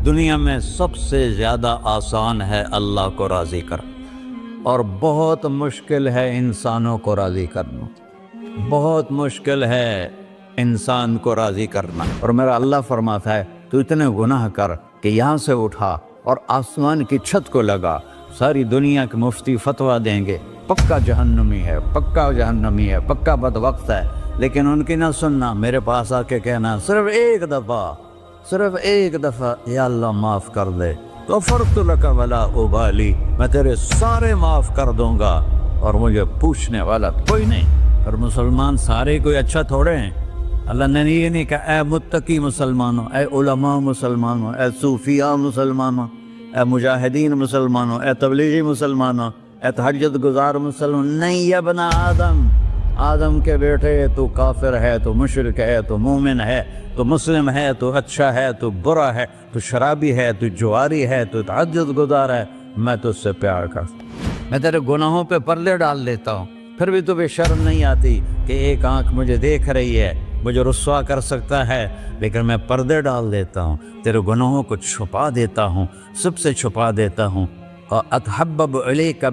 دنیا میں سب سے زیادہ آسان ہے اللہ کو راضی کرنا، اور بہت مشکل ہے انسانوں کو راضی کرنا، بہت مشکل ہے انسان کو راضی کرنا۔ اور میرا اللہ فرماتا ہے تو اتنے گناہ کر کہ یہاں سے اٹھا اور آسمان کی چھت کو لگا، ساری دنیا کے مفتی فتویٰ دیں گے پکا جہنمی ہے، پکا جہنمی ہے، پکا بدبخت ہے، لیکن ان کی نہ سننا، میرے پاس آ کے کہنا صرف ایک دفعہ یا اللہ معاف کر دے، غفرت لک ولا ابالی، میں تیرے سارے معاف کر دوں گا اور مجھے پوچھنے والا کوئی نہیں۔ اور مسلمان سارے کوئی اچھا تھوڑے ہیں۔ اللہ نے یہ نہیں کہا اے متقی مسلمانوں، اے علماء مسلمانوں، اے صوفیاء مسلمانوں، اے مجاہدین مسلمانوں، اے تبلیغی مسلمانوں، اے تہجد گزار مسلمان، نہیں یا ابن آدم کے بیٹے، تو کافر ہے، تو مشرک ہے، تو مومن ہے، تو مسلم ہے، تو اچھا ہے، تو برا ہے، تو شرابی ہے، تو جواری ہے، تو تہجد گزار ہے، میں تو اس سے پیار کرتا ہوں، میں تیرے گناہوں پہ پردے ڈال دیتا ہوں، پھر بھی تمہیں شرم نہیں آتی کہ ایک آنکھ مجھے دیکھ رہی ہے، مجھے رسوا کر سکتا ہے، لیکن میں پردے ڈال دیتا ہوں، تیرے گناہوں کو چھپا دیتا ہوں، سب سے چھپا دیتا ہوں۔ اور اتحبب الیک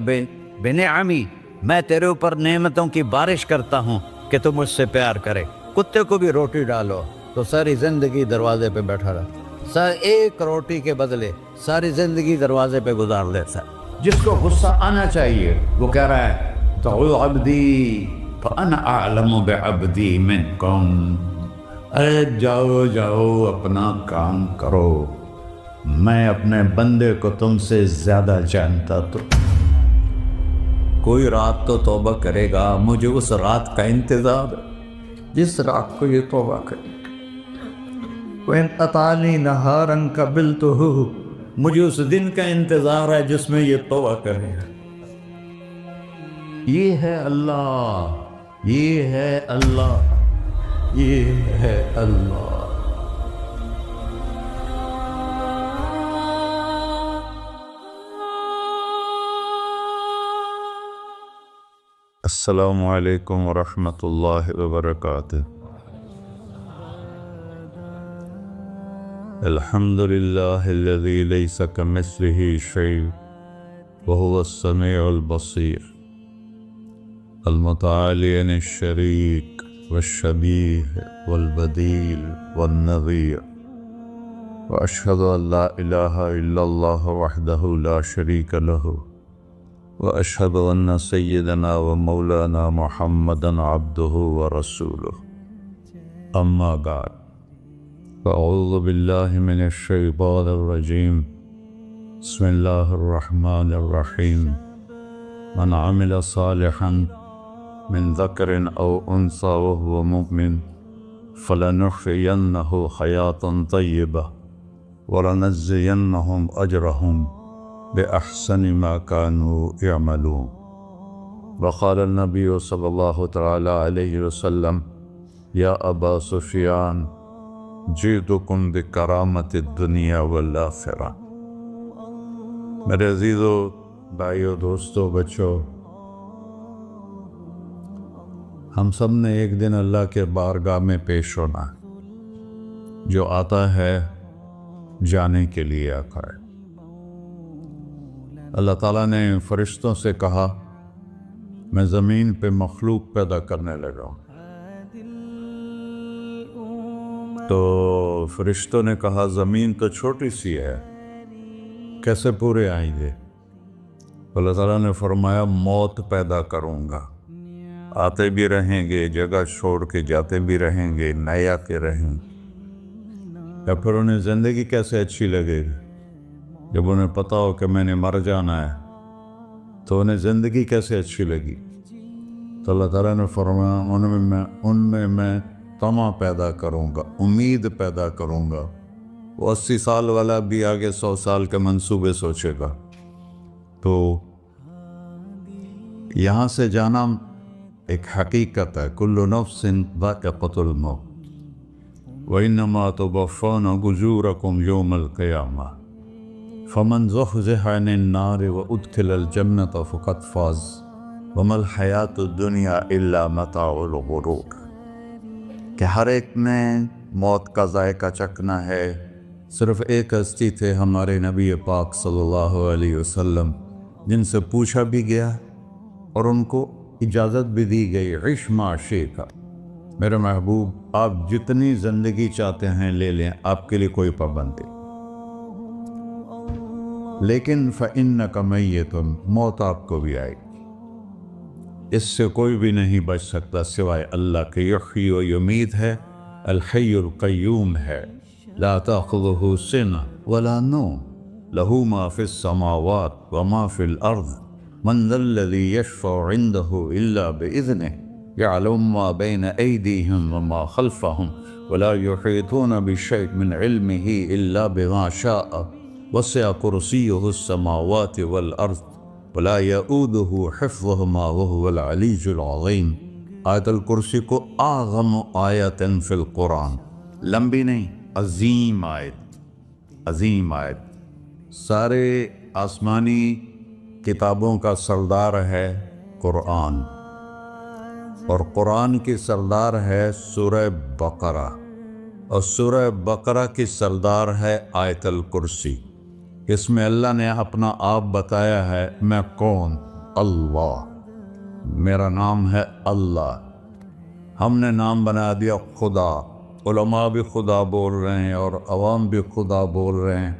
بنعمی، میں تیرے اوپر نعمتوں کی بارش کرتا ہوں کہ تم مجھ سے پیار کرے۔ کتے کو بھی روٹی ڈالو تو ساری زندگی دروازے پہ بیٹھا رہتا، ایک روٹی کے بدلے ساری زندگی دروازے پہ گزار دیتا ہے۔ جس کو غصہ آنا چاہیے وہ کہہ رہا ہے تو عبدی فانا اعلم بعبدی منکم، ارے جاؤ اپنا کام کرو، میں اپنے بندے کو تم سے زیادہ جانتا۔ تو کوئی رات تو توبہ کرے گا، مجھے اس رات کا انتظار ہے جس رات کو یہ توبہ کرے۔ وَإِنْ أَطَعَنِي نَهَارًا قَبِلْتُهُ، مجھے اس دن کا انتظار ہے جس میں یہ توبہ کرے گا۔ یہ ہے اللہ، یہ ہے اللہ، یہ ہے اللہ۔ السلام علیکم ورحمۃ اللہ وبرکاتہ۔ الحمد للہ الذی لیس کمثلہ شیء وہو السمیع البصیر، المتعالی عن الشریک والشبیہ والبدیل والنظیر، واشہد ان لا الہ الا اللہ وحدہ لا شریک لہ، وأشهد أن سيدنا ومولانا محمدا عبده ورسوله، أما بعد، فأعوذ بالله من الشيطان الرجيم، بسم الله الرحمن الرحيم، من عمل صالحا من ذكر أو أنثى وهو مؤمن فلنحيينه حياة طيبة ولنجزينهم أجرهم بأحسن ما كانوا يعملون۔ وقال النبي صلى الله تعالى عليه وسلم يا أبا سفيان جئتكم بكرامة الدنيا والآخرة۔ میرے عزیزو، بھائیو، دوستو، بچو، ہم سب نے ایک دن اللہ کے بارگاہ میں پیش ہونا ہے۔ جو آتا ہے جانے کے لیے آتا ہے۔ اللہ تعالیٰ نے فرشتوں سے کہا میں زمین پہ مخلوق پیدا کرنے لگا ہوں، تو فرشتوں نے کہا زمین تو چھوٹی سی ہے، کیسے پورے آئیں گے؟ اللہ تعالیٰ نے فرمایا موت پیدا کروں گا، آتے بھی رہیں گے، جگہ چھوڑ کے جاتے بھی رہیں گے، نئے آتے رہیں گے۔ یا پھر انہیں زندگی کیسے اچھی لگے گی جب انہیں پتا ہو کہ میں نے مر جانا ہے، تو انہیں زندگی کیسے اچھی لگی؟ تو اللہ تعالیٰ نے فرمایا ان میں میں طمع پیدا کروں گا، امید پیدا کروں گا۔ وہ 80 سال والا بھی آگے 100 سال کے منصوبے سوچے گا۔ تو یہاں سے جانا ایک حقیقت ہے، کل نفس ذائقۃ الموت وإنما توفون أجوركم يوم القيامة فمن زحزح عن النار وأدخل الجنة فقد فاز وما الحياة الدنيا إلا متاع الغرور، کہ ہر ایک نے موت کا ذائقہ چکھنا ہے، صرف ایک ہستی تھے ہمارے نبی پاک صلی اللہ علیہ وسلم، جن سے پوچھا بھی گیا اور ان کو اجازت بھی دی گئی، عش ما شئت، میرے محبوب آپ جتنی زندگی چاہتے ہیں لے لیں، آپ کے لیے کوئی پابندی، لیکن فَإِنَّكَ مَيِّتٌ، موت آپ کو بھی آئے گی، اس سے کوئی بھی نہیں بچ سکتا سوائے اللہ کے۔ یحیی و یمیت ہے، الحی القیوم ہے، لا تأخذہ سنہ ولا نوم، لہ ما فی السماوات وما فی الارض، من ذا الذی یشفع عنده الا بإذنہ، يعلم ما بين أيديهم وما خلفهم ولا يحيطون بشيء من علمه إلا بما شاء، وسع كرسيه السماوات والأرض ولا يؤوده حفظهما وهو العلي العظيم۔ آیت الکرسی کو اعظم آیت فی القرآن، لمبی نہیں، عظیم آیت، عظیم آیت، سارے آسمانی کتابوں کا سردار ہے قرآن، اور قرآن کی سردار ہے سورہ بقرہ، اور سورہ بقرہ کی سردار ہے آیت الکرسی۔ اس میں اللہ نے اپنا آپ بتایا ہے، میں کون؟ اللہ، میرا نام ہے اللہ۔ ہم نے نام بنا دیا خدا، علماء بھی خدا بول رہے ہیں اور عوام بھی خدا بول رہے ہیں۔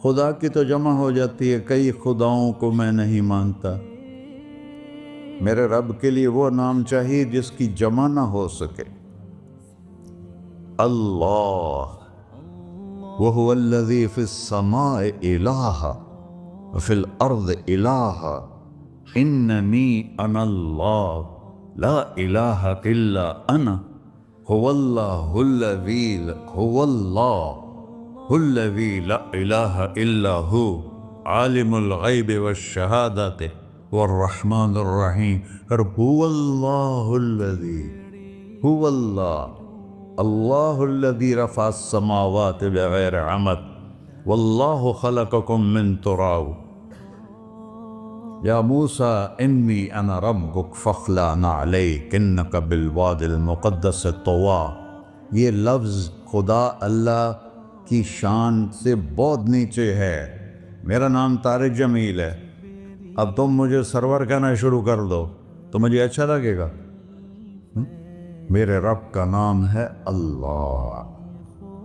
خدا کی تو جمع ہو جاتی ہے، کئی خداؤں کو میں نہیں مانتا، میرے رب کے لیے وہ نام چاہیے جس کی جمع نہ ہو سکے۔ اللہ، وَهُوَ الَّذِي فِي السَّمَاءِ إِلَٰهًا وَفِي الْأَرْضِ إِلَٰهًا إِنَّنِي أَنَا اللَّهُ لَا إِلَٰهَ إِلَّا أَنَا هُوَ اللَّهُ الَّذِي لَا إِلَٰهَ إِلَّا هُوَ عَالِمُ الْغَيْبِ وَالشَّهَادَةِ وَالرَّحْمَٰنُ الرَّحِيمُ۔ اور هُوَ اللَّهُ الَّذِي، هُوَ اللہ، اللہ الذی رفع السماوات بغیر عمد واللہ خلقکم من تراب، یا موسیٰ انی انا ربک فاخلع نعلیک انک بالوادی المقدس طویٰ۔ یہ لفظ خدا اللہ کی شان سے بہت نیچے ہے۔ میرا نام طارق جمیل ہے، اب تم مجھے سرور کہنا شروع کر دو تو مجھے اچھا لگے گا؟ میرے رب کا نام ہے اللہ،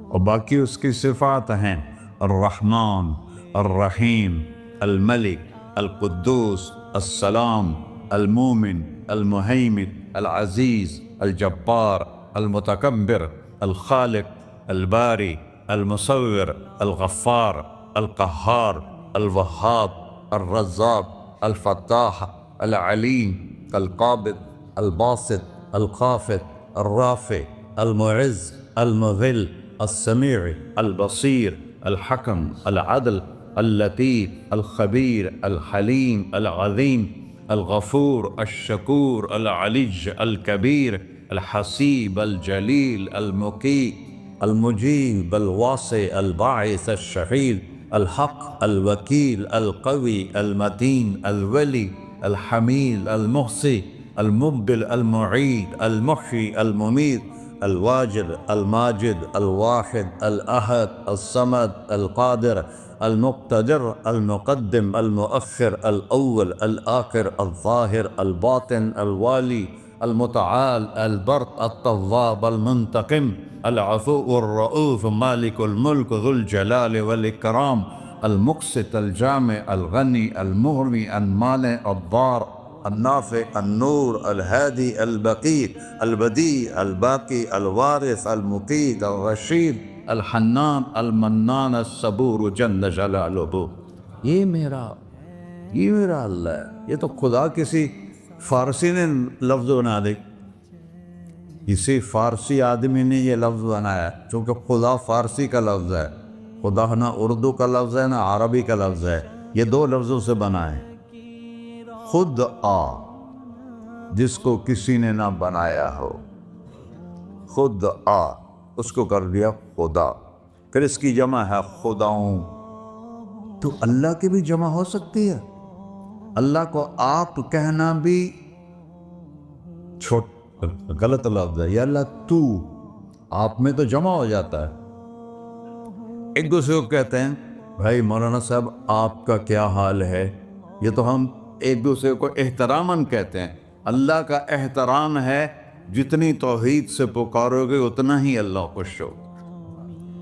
اور باقی اس کی صفات ہیں الرحمن، الرحیم، الملک، القدوس، السلام، المومن، المہیمن، العزیز، الجبار، المتکبر، الخالق، الباری، المصور، الغفار، القہار، الوہاب، الرزاق، الفتاح، العلیم، القابض، الباسط، الخافض، الرافع، المعز، المذل، السمیع، البصیر، الحکم، العدل، اللطیف، الخبیر، الحلیم، العظیم، الغفور، الشکور، العلی، الکبیر، الحسیب، الجلیل، المقیت، المجیب، الواسع، الباعث، الشہید، الحق، الوکیل، القوی، المتین، الولی، الحمید، المحصی، المبدل، المعید، المحیی، الممید، الواجد، الماجد، الواحد، الأحد، الصمد، القادر، المقتدر، المقدم، المؤخر، الأول، الآخر، الظاهر، الباطن، الوالي، المتعال، البر، التواب، المنتقم، العفو، الرؤوف، مالك الملك، ذو الجلال والإكرام، المقسط، الجامع، الغني، المغني، المانع، الضار، النافع، النور، الهادي، البقي، البديع، الباقي، الوارث، المقيت، الرشيد، الحنان، المنان، الصبور جل جلالہ۔ یہ میرا اللہ ہے۔ یہ تو خدا کسی فارسی نے لفظ بنا دے، کسی فارسی آدمی نے یہ لفظ بنایا، چونکہ خدا فارسی کا لفظ ہے، خدا نہ اردو کا لفظ ہے نہ عربی کا لفظ ہے، یہ دو لفظوں سے بنا ہے۔ خود آ، جس کو کسی نے نہ بنایا ہو، خود آ، اس کو کر دیا خدا، پھر اس کی جمع ہے خداؤں۔ تو اللہ کی بھی جمع ہو سکتی ہے؟ اللہ کو آپ کہنا بھی غلط لفظ ہے، یا اللہ تو، آپ میں تو جمع ہو جاتا ہے۔ ایک دوسرے کو کہتے ہیں بھائی مولانا صاحب آپ کا کیا حال ہے، یہ تو ہم ایک دوسرے کو احتراماً کہتے ہیں۔ اللہ کا احترام ہے جتنی توحید سے پکارو گے اتنا ہی اللہ خوش ہو۔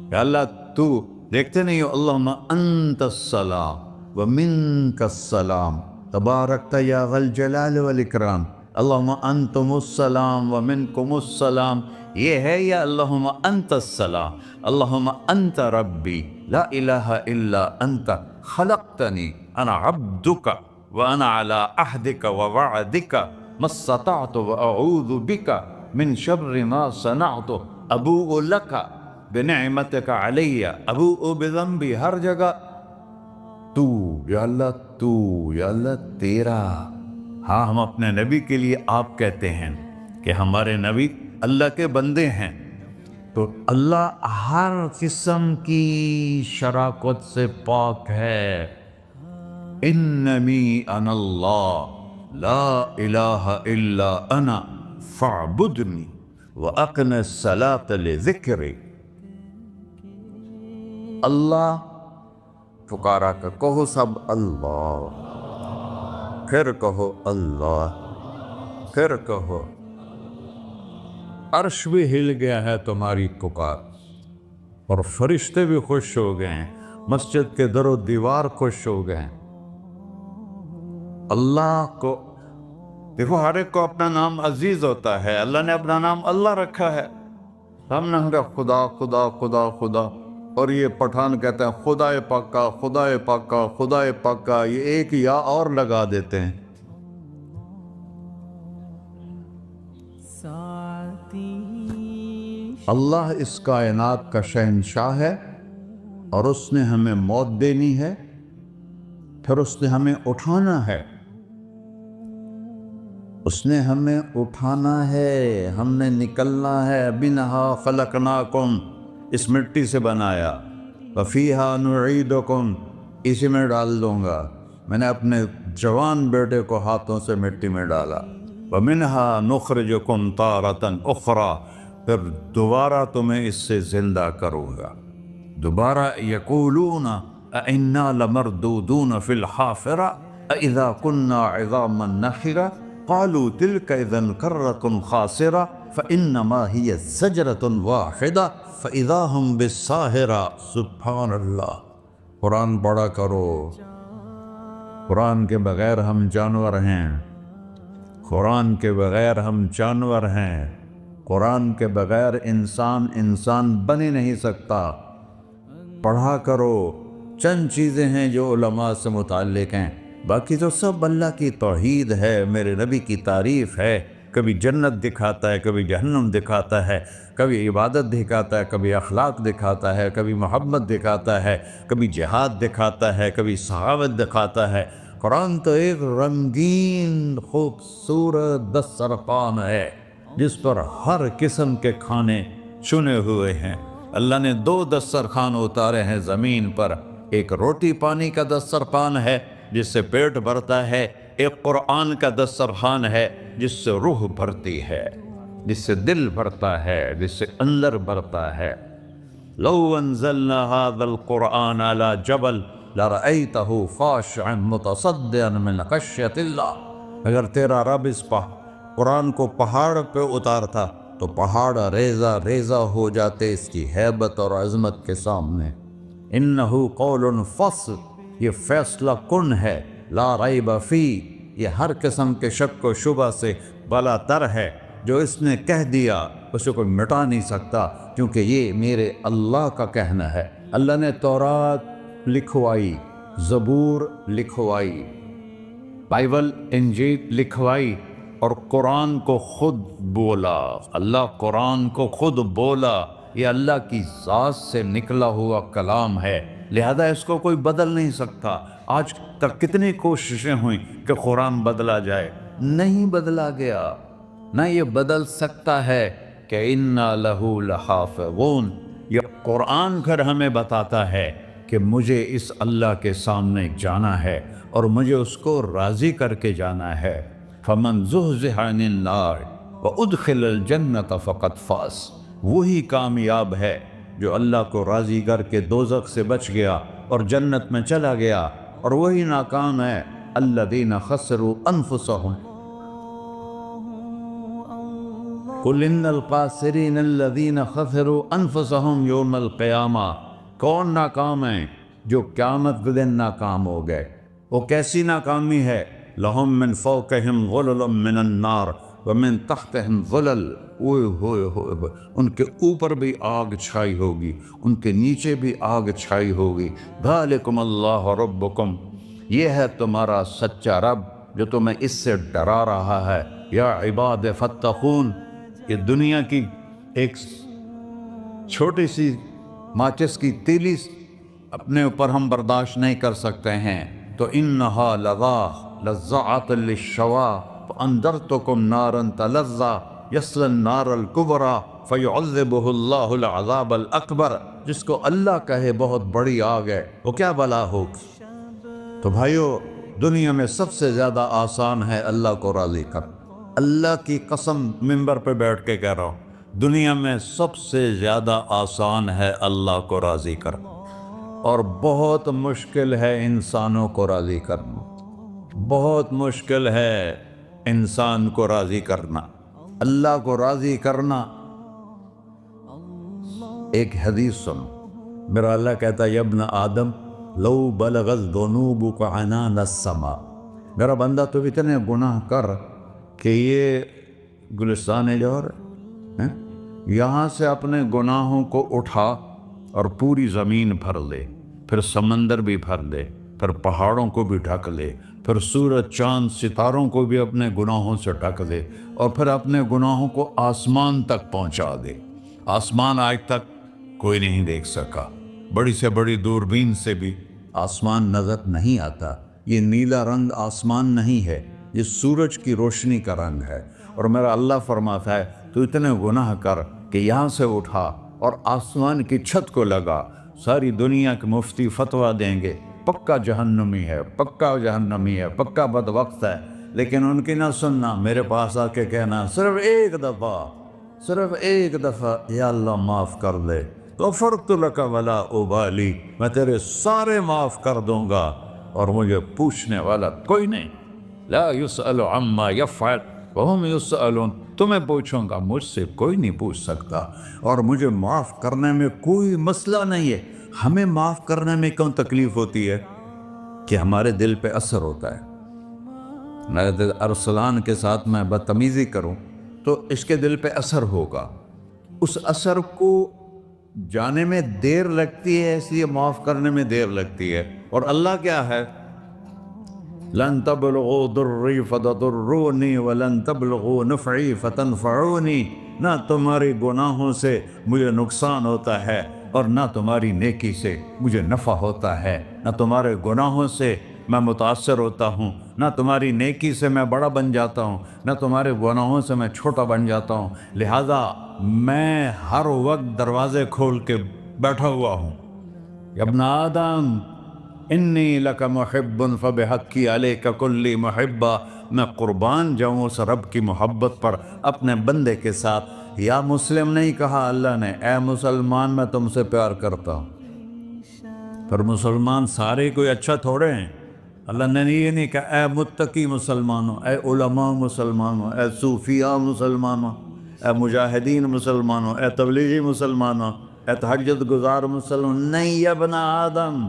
کہ اللہ تو دیکھتے نہیں ہو، اللہم انت السلام ومنک السلام تبارکت یا ذا الجلال والاکرام، اللہم انتم السلام ومنکم السلام، یہ ہے یا اللہم انت السلام، اللہم انت ربی لا الہ الا انت خلقتنی انا عبدک وانا علی عہدک ووعدک ما استطعت واعوذ بک من شر ما صنعت ابوء لک بنعمتک علی ابوء بذنبی، ہر جگہ تو یا اللہ، تو یا اللہ تیرا۔ ہاں ہم اپنے نبی کے لیے آپ کہتے ہیں کہ ہمارے نبی اللہ کے بندے ہیں، تو اللہ ہر قسم کی شراکت سے پاک ہے۔ اننی انا اللہ لا الہ الا انا فاعبدنی واقم الصلاۃ لذکری۔ اللہ پکارا کر کہو سب اللہ، پھر کہو اللہ، پھر کہو۔ عرش بھی ہل گیا ہے تمہاری پکار، اور فرشتے بھی خوش ہو گئے ہیں، مسجد کے در و دیوار خوش ہو گئے ہیں۔ اللہ کو دیکھو، ہر ایک کو اپنا نام عزیز ہوتا ہے، اللہ نے اپنا نام اللہ رکھا ہے، ہم نے کہا خدا خدا خدا خدا، اور یہ پٹھان کہتے ہیں خدا پاکا خدا پاکا خدا پاکا، یہ ایک یا اور لگا دیتے ہیں۔ اللہ اس کائنات کا شہنشاہ ہے، اور اس نے ہمیں موت دینی ہے، پھر اس نے ہمیں اٹھانا ہے، اس نے ہمیں اٹھانا ہے، ہم نے نکلنا ہے۔ منہا خلقناکم، اس مٹی سے بنایا، وفیہا نعیدکم، اسی میں ڈال دوں گا۔ میں نے اپنے جوان بیٹے کو ہاتھوں سے مٹی میں ڈالا۔ ومنہا نخرجکم تارۃ اخری، پھر دوبارہ تمہیں اس سے زندہ کروں گا دوبارہ۔ یقولون اَإِنَّا لَمَرْدُودُونَ فِي الْحَافِرَةِ أَإِذَا كُنَّا عِظَامًا نَخِرَةً قَالُوا تِلْكَ إِذًا كَرَّةٌ خَاسِرَةٌ فَإِنَّمَا هِيَ زَجْرَةٌ وَاحِدَةٌ فَإِذَا هُمْ بِالسَّاهِرَةِ۔ سبحان اللہ، قرآن پڑھا کرو۔ قرآن کے بغیر ہم جانور ہیں، قرآن کے بغیر ہم جانور ہیں، قرآن کے بغیر انسان بن ہی نہیں سکتا۔ پڑھا کرو۔ چند چیزیں ہیں جو علماء سے متعلق ہیں، باقی تو سب اللہ کی توحید ہے، میرے نبی کی تعریف ہے۔ کبھی جنت دکھاتا ہے، کبھی جہنم دکھاتا ہے، کبھی عبادت دکھاتا ہے، کبھی اخلاق دکھاتا ہے، کبھی محبت دکھاتا ہے، کبھی جہاد دکھاتا ہے، کبھی سخاوت دکھاتا ہے۔ قرآن تو ایک رنگین خوبصورت دسترخوان ہے جس پر ہر قسم کے کھانے چنے ہوئے ہیں۔ اللہ نے 2 دسترخوان اتارے ہیں زمین پر، ایک روٹی پانی کا دسترخوان ہے جس سے پیٹ بھرتا ہے، ایک قرآن کا دسترخوان ہے جس سے روح بھرتی ہے، جس سے دل بھرتا ہے، جس سے اندر بھرتا ہے۔ لو انزلنا هذا القرآن على جبل لرأيته خاشعا متصدعا من خشية اللہ، اگر تیرا رب اس قرآن کو پہاڑ پہ اتارتا تو پہاڑ ریزہ ریزہ ہو جاتے اس کی ہیبت اور عظمت کے سامنے۔ انہ قول فصل، یہ فیصلہ کن ہے، لا ریب فی، یہ ہر قسم کے شک و شبہ سے بلا تر ہے۔ جو اس نے کہہ دیا اسے کوئی مٹا نہیں سکتا، کیونکہ یہ میرے اللہ کا کہنا ہے۔ اللہ نے تورات لکھوائی، زبور لکھوائی، بائبل انجیل لکھوائی، اور قرآن کو خود بولا۔ اللہ قرآن کو خود بولا، یہ اللہ کی ذات سے نکلا ہوا کلام ہے، لہذا اس کو کوئی بدل نہیں سکتا۔ آج تک کتنی کوششیں ہوئیں کہ قرآن بدلا جائے، نہیں بدلا گیا، نہ یہ بدل سکتا ہے کہ اِنَّا لَهُ لَحَافِظُونَ۔ یہ قرآن پھر ہمیں بتاتا ہے کہ مجھے اس اللہ کے سامنے جانا ہے اور مجھے اس کو راضی کر کے جانا ہے۔ فَمَنْ زُحْزِحَ عَنِ النَّارِ وَأُدْخِلَ الْجَنَّةَ فَقَدْ فَازَ، وہی کامیاب ہے جو اللہ کو راضی کر کے دوزخ سے بچ گیا اور جنت میں چلا گیا، اور وہی ناکام ہے الذین خسروا انفسہم۔ قل ان الخاسرین الذین خسروا انفسہم یوم القیامہ۔ کون ناکام ہیں؟ جو قیامت کے دن ناکام ہو گئے۔ وہ کیسی ناکامی ہے؟ لہم من فوقہم غلل من النار ومن تحتہم ظلل، اوئے ہوئے ہوئے، ان کے اوپر بھی آگ چھائی ہوگی، ان کے نیچے بھی آگ چھائی ہوگی۔ ذالکم اللہ ربکم، یہ ہے تمہارا سچا رب جو تمہیں اس سے ڈرا رہا ہے۔ یا عباد فاتقون، یہ دنیا کی ایک چھوٹی سی ماچس کی تیلی اپنے اوپر ہم برداشت نہیں کر سکتے ہیں، تو انہا لذاۃ للشوا فانذرتکم نارا تلظی یصلی النار الکبریٰ فیعذبہ اللہ العذاب الاکبر۔ جس کو اللہ کہے بہت بڑی آگ ہے، وہ کیا بلا ہوگی؟ تو بھائیو، دنیا میں سب سے زیادہ آسان ہے اللہ کو راضی کر۔ اللہ کی قسم منبر پہ بیٹھ کے کہہ رہا ہوں، دنیا میں سب سے زیادہ آسان ہے اللہ کو راضی کر، اور بہت مشکل ہے انسانوں کو راضی کرنا۔ بہت مشکل ہے انسان کو راضی کرنا، اللہ کو راضی کرنا۔ ایک حدیث سنو، میرا اللہ کہتا ہے یا ابن آدم لو بلغت ذنوبک عنان السماء، میرا بندہ تو اتنے گناہ کر کہ یہ گلستان جوہر ہے، یہاں سے اپنے گناہوں کو اٹھا اور پوری زمین بھر لے، پھر سمندر بھی بھر لے، پھر پہاڑوں کو بھی ڈھک لے، پھر سورج چاند ستاروں کو بھی اپنے گناہوں سے ڈھک دے، اور پھر اپنے گناہوں کو آسمان تک پہنچا دے۔ آسمان آج تک کوئی نہیں دیکھ سکا، بڑی سے بڑی دوربین سے بھی آسمان نظر نہیں آتا۔ یہ نیلا رنگ آسمان نہیں ہے، یہ سورج کی روشنی کا رنگ ہے۔ اور میرا اللہ فرماتا ہے تو اتنے گناہ کر کہ یہاں سے اٹھا اور آسمان کی چھت کو لگا، ساری دنیا کے مفتی فتویٰ دیں گے پکا جہنمی ہے، پکا جہنمی ہے، پکا بدبخت ہے، لیکن ان کی نہ سننا، میرے پاس آ کے کہنا صرف ایک دفعہ یا اللہ معاف کر دے، غفرت لک ولا ابالی، میں تیرے سارے معاف کر دوں گا اور مجھے پوچھنے والا کوئی نہیں۔ لا یسأل عما یفعل وہم یسألون، تمہیں پوچھوں گا، مجھ سے کوئی نہیں پوچھ سکتا، اور مجھے معاف کرنے میں کوئی مسئلہ نہیں ہے۔ ہمیں معاف کرنے میں کیوں تکلیف ہوتی ہے؟ کہ ہمارے دل پہ اثر ہوتا ہے۔ میں ارسلان کے ساتھ میں بدتمیزی کروں تو اس کے دل پہ اثر ہوگا، اس اثر کو جانے میں دیر لگتی ہے، اس لیے معاف کرنے میں دیر لگتی ہے۔ اور اللہ کیا ہے؟ لن تبلغوا ضری فتضرونی ولن تبلغوا نفعی فتنفعونی، نہ تمہاری گناہوں سے مجھے نقصان ہوتا ہے اور نہ تمہاری نیکی سے مجھے نفع ہوتا ہے۔ نہ تمہارے گناہوں سے میں متاثر ہوتا ہوں، نہ تمہاری نیکی سے میں بڑا بن جاتا ہوں، نہ تمہارے گناہوں سے میں چھوٹا بن جاتا ہوں، لہذا میں ہر وقت دروازے کھول کے بیٹھا ہوا ہوں۔ یا ابن آدم انی لک محب فبحقی علیک کلی محبہ، میں قربان جاؤں اس رب کی محبت پر اپنے بندے کے ساتھ۔ یا مسلم نہیں کہا اللہ نے، اے مسلمان میں تم سے پیار کرتا ہوں۔ پر مسلمان سارے کوئی اچھا تھوڑے ہیں، اللہ نے یہ نہیں کہا اے متقی مسلمانوں، اے علماء مسلمانوں، اے صوفیاء مسلمانوں، اے مجاہدین مسلمانوں، اے تبلیغی مسلمانوں، اے تہجد گزار مسلمان، نہیں یا ابن آدم،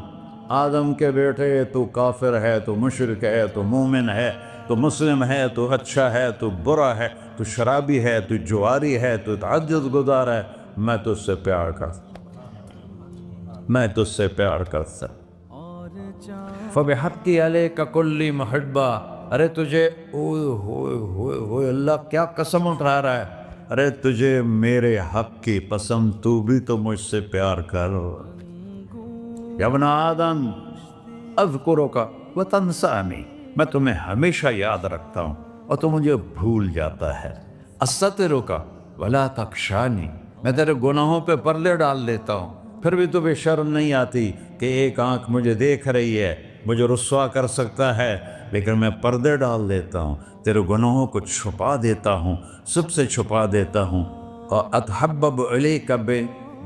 آدم کے بیٹے، تو کافر ہے، تو مشرک ہے، تو مومن ہے، تو مسلم ہے، تو اچھا ہے، تو برا ہے، تو شرابی ہے، تو جواری ہے، تو تہجد گزار ہے، میں تجھ سے پیار کرتا، میں تجھ سے پیار کرتا۔ فبحقی علیک کلی محبہ، ارے تجھے اوئے ہوئے ہوئے ہوئے، اللہ کیا قسم اٹھا رہا ہے، ارے تجھے میرے حق کی قسم، تو بھی تو مجھ سے پیار کر۔ یا ابن آدم اذکرک وتنسانی، میں تمہیں ہمیشہ یاد رکھتا ہوں اور تو مجھے بھول جاتا ہے۔ استترک ولا تخشانی، میں تیرے گناہوں پہ پردے ڈال دیتا ہوں، پھر بھی تمہیں شرم نہیں آتی کہ ایک آنکھ مجھے دیکھ رہی ہے، مجھے رسوا کر سکتا ہے، لیکن میں پردے ڈال دیتا ہوں، تیرے گناہوں کو چھپا دیتا ہوں، سب سے چھپا دیتا ہوں۔ اور اتحبب الیک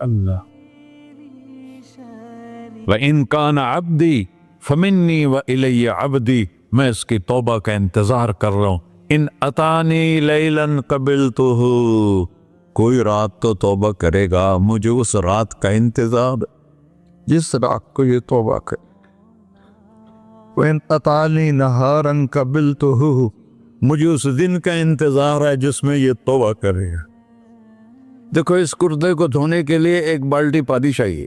اللہ وَإِن كَانَ عَبْدِي فَمِنِّي وَإِلَيَّ عَبْدِي، میں اس کی توبہ کا انتظار کر رہا ہوں. ان اتانی لیلاً قبلتہ، کوئی رات تو توبہ کرے گا، مجھے اس رات کا انتظار جس رات کو یہ توبہ کرے. وَإِن أَطَانِي نَهَارًا قَبِلْتُهُ، مجھے اس دن کا انتظار ہے جس میں یہ توبہ کرے گا. دیکھو اس کردے کو دھونے کے لیے ایک بالٹی پانی چاہیے.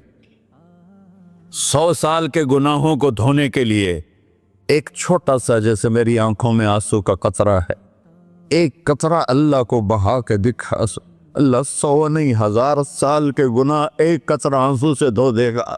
100 سال کے گناہوں کو دھونے کے لیے ایک چھوٹا سا، جیسے میری آنکھوں میں آنسو کا قطرہ ہے، ایک قطرہ اللہ کو بہا کے دکھا، اللہ 100 نہیں 1000 سال کے گناہ ایک قطرہ آنسو سے دھو دے گا.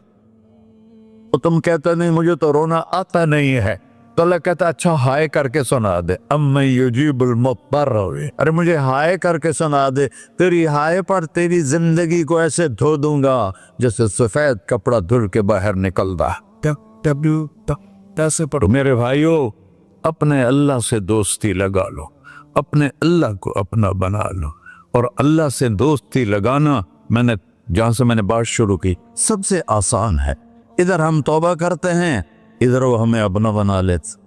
تو تم کہتے نہیں مجھے تو رونا آتا نہیں ہے، تو اللہ کہتا اچھا ہائے کر کے سنا دے. اَمَّن يُجِيبُ الْمُضْطَرَّ، ارے مجھے ہائے کر کے سنا دے، تیری ہائے پر تیری زندگی کو ایسے دھو دوں گا جیسے سفید کپڑا دھل کے باہر نکلتا. ایسے پڑھو میرے بھائیو، اپنے اللہ سے دوستی لگا لو، اپنے اللہ کو اپنا بنا لو. اور اللہ سے دوستی لگانا، جہاں سے میں نے بات شروع کی، سب سے آسان ہے. ادھر ہم توبہ کرتے ہیں، ادھر وہ ہمیں اپنا بنا لیتے.